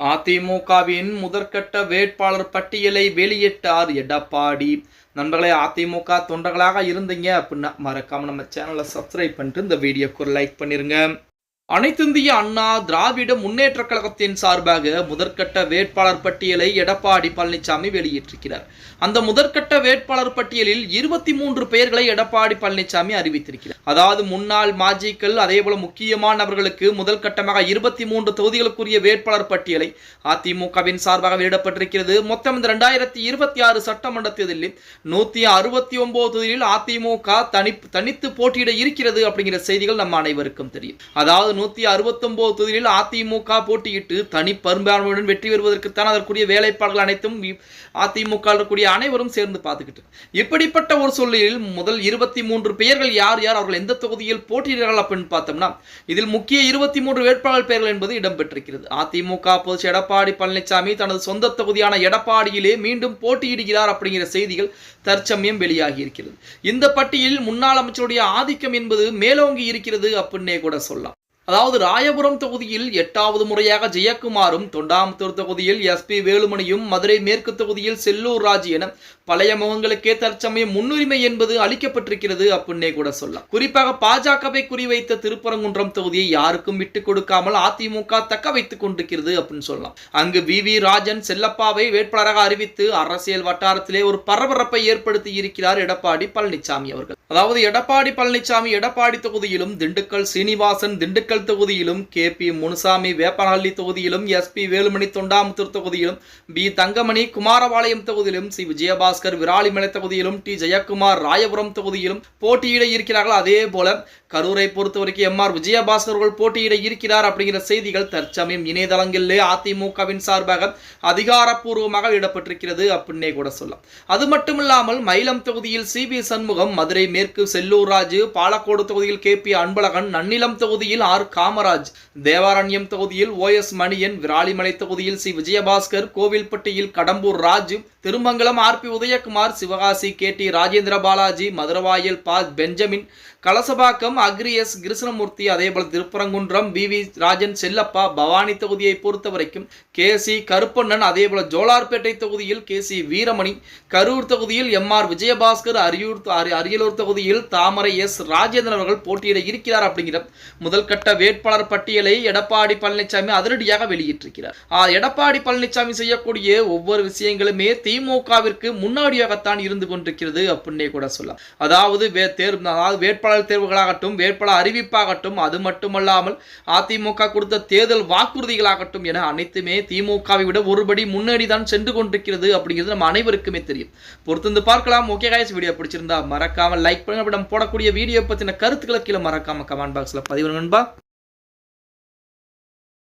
அதிமுகவின் முதற்கட்ட வேட்பாளர் பட்டியலை வெளியிட்டார் எடப்பாடி. நண்பர்களே, அதிமுக தொண்டர்களாக இருந்தீங்க அப்படின்னா மறக்காம நம்ம சேனலை சப்ஸ்கிரைப் பண்ணிட்டு இந்த வீடியோக்கு ஒரு லைக் பண்ணிருங்க. அனைத்திந்திய அண்ணா திராவிட முன்னேற்ற கழகத்தின் சார்பாக முதற்கட்ட வேட்பாளர் பட்டியலை எடப்பாடி பழனிசாமி வெளியிட்டிருக்கிறார். அந்த முதற்கட்ட வேட்பாளர் பட்டியலில் 23 பெயர்களை எடப்பாடி பழனிசாமி அறிவித்திருக்கிறார். அதாவது முன்னாள் மாஜிக்கள் அதேபோல முக்கியமானவர்களுக்கு முதல் கட்டமாக 23 தொகுதிகளுக்குரிய வேட்பாளர் பட்டியலை அதிமுகவின் சார்பாக வெளியிடப்பட்டிருக்கிறது. மொத்தம் இந்த 2026 சட்டமன்ற தேர்தலில் 169 தொகுதிகளில் அதிமுக தனித்து போட்டியிட இருக்கிறது அப்படிங்கிற செய்திகள் நம்ம அனைவருக்கும் தெரியும். அதாவது 169 தொகுதிகளில் அதிமுக போட்டியிட்டு தனி பெரும்பான்மையுடன் வெற்றி பெறுவதற்குத்தான் அதற்குரிய வேலைப்பாடுகள் அனைத்தும் அதிமுக அனைவரும் சேர்ந்து பார்த்துக்கிட்டு. இப்படிப்பட்ட ஒரு சூழலில் முதல் 23 பெயர்கள் யார் யார், அவர்கள் எந்த தொகுதியில் போட்டியிடுகிறார்கள் அப்படின்னு பார்த்தோம்னா இதில் முக்கிய 23 வேட்பாளர் பெயர்கள் என்பது இடம்பெற்றிருக்கிறது. அதிமுக பொதுச் எடப்பாடி பழனிசாமி தனது சொந்த தொகுதியான எடப்பாடியிலே மீண்டும் போட்டியிடுகிறார் அப்படிங்கிற செய்திகள் தற்சமயம் வெளியாகி இருக்கிறது. இந்த பட்டியலில் முன்னாள் அமைச்சருடைய ஆதிக்கம் என்பது மேலோங்கி இருக்கிறது அப்படின்னே கூட சொல்லலாம். அதாவது ராயபுரம் தொகுதியில் 8வது முறையாக ஜெயக்குமாரும், தொண்டாமுத்தூர் தொகுதியில் SP வேலுமணியும், மதுரை மேற்கு தொகுதியில் செல்லூர் ராஜ் என பழைய முகங்களுக்கே தற்சமயம் முன்னுரிமை என்பது அளிக்கப்பட்டிருக்கிறது அப்படின்னே கூட சொல்லலாம். குறிப்பாக பாஜகவை குறிவைத்த திருப்பரங்குன்றம் தொகுதியை யாருக்கும் விட்டுக் கொடுக்காமல் அதிமுக தக்க வைத்துக் கொண்டிருக்கிறது அப்படின்னு சொல்லலாம். அங்கு VV ராஜன் செல்லப்பாவை வேட்பாளராக அறிவித்து அரசியல் வட்டாரத்திலே ஒரு பரபரப்பை ஏற்படுத்தி இருக்கிறார் எடப்பாடி பழனிசாமி அவர்கள். அதாவது எடப்பாடி பழனிசாமி எடப்பாடி தொகுதியிலும், திண்டுக்கல் சீனிவாசன் திண்டுக்கல் தொகுதியிலும், KP முனுசாமி வேப்பனஹள்ளி தொகுதியிலும், SP வேலுமணி தொண்டாமுத்தூர் தொகுதியிலும், B தங்கமணி குமாரபாளையம் தொகுதியிலும், C விஜயபாஸ்கர் விராலிமலை தொகுதியிலும், T ஜெயக்குமார் ராயபுரம் தொகுதியிலும் போட்டியிட இருக்கிறார்கள். அதே போல கரூரை பொறுத்தவரைக்கும் MR விஜயபாஸ்கர்கள் போட்டியிட இருக்கிறார் அப்படிங்கிற செய்திகள் தற்சமயம் இணையதளங்களிலே அதிமுகவின் சார்பாக அதிகாரப்பூர்வமாக இடப்பட்டிருக்கிறது அப்படின்னே கூட சொல்லலாம். அது மட்டுமில்லாமல் மயிலம் தொகுதியில் CB சண்முகம், மதுரை மேற்கு செல்லூர் ராஜு, பாலக்கோடு தொகுதியில் KP அன்பழகன், நன்னிலம் தொகுதியில் R காமராஜ், தேவாரண்யம் தொகுதியில் OS மணியன், விராலிமலை தொகுதியில் C விஜயபாஸ்கர், கோவில்பட்டியில் Kadambur Raju, Thirumangalam RP Udhayakumar, Sivakasi KT Rajendra Balaji, Maduravoyal Benjamin, Kalasapakkam agri S Krishnamurthy, அதேபோல திருப்பரங்குன்றம் VV ராஜன் செல்லப்பா, பவானி தொகுதியை பொறுத்த வரைக்கும் KC கருப்பண்ணன், அதேபோல ஜோலார்பேட்டை தொகுதியில் KC வீரமணி, கரூர் தொகுதியில் MR விஜயபாஸ்கர், அரியலூர் தொகுதியில் தாமரை S ராஜேந்திரன் அவர்கள் போட்டியிட இருக்கிறார் அப்படிங்கிற முதல் கட்ட வேட்பாளர் பட்டியலை எடப்பாடி பழனிசாமி அதிரடியாக வெளியிட்டிருக்கிறார். எடப்பாடி பழனிசாமி செய்யக்கூடிய ஒவ்வொரு விஷயங்களுமே திமுகவிற்கு முன்னாடியாகத்தான் இருந்து கொண்டிருக்கிறது அப்படின்னே கூட சொல்லலாம். அதாவது வேட்பாளர் தேர்வுகளாகட்டும், வேட்பாளர் அறிவிப்பாகட்டும், அது மட்டுமல்லாமல் அதிமுக கொடுத்த தேர்தல் வாக்குறுதிகளாகட்டும் என அனைத்துமே திமுகவை விட ஒருபடி முன்னாடி தான் சென்று கொண்டிருக்கிறது அப்படிங்கிறது நம்ம அனைவருக்குமே தெரியும். பொறுத்து பார்க்கலாம். ஓகே गाइस, வீடியோ பிடிச்சிருந்தா மறக்காம லைக் பண்ணுங்க. போடக்கூடிய வீடியோ பத்தின கருத்துக்களை கீழே மறக்காம கமெண்ட் பாக்ஸ்ல பதிவு நண்பா.